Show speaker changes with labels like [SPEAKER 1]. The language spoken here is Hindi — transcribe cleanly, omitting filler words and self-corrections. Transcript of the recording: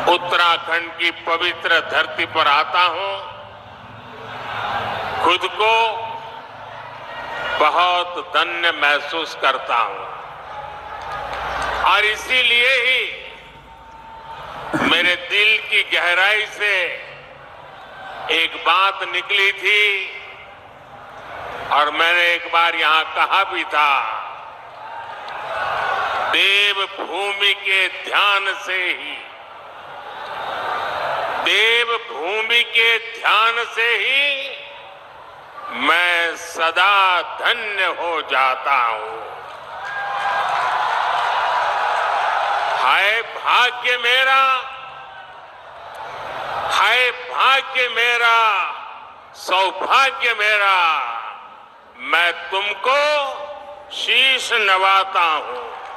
[SPEAKER 1] उत्तराखंड की पवित्र धरती पर आता हूं, खुद को बहुत धन्य महसूस करता हूं और इसीलिए ही मेरे दिल की गहराई से एक बात निकली थी और मैंने एक बार यहां कहा भी था, देवभूमि के ध्यान से ही, देवभूमि के ध्यान से ही मैं सदा धन्य हो जाता हूं। हाय भाग्य मेरा, हाय भाग्य मेरा, सौभाग्य मेरा, मैं तुमको शीश नवाता हूं।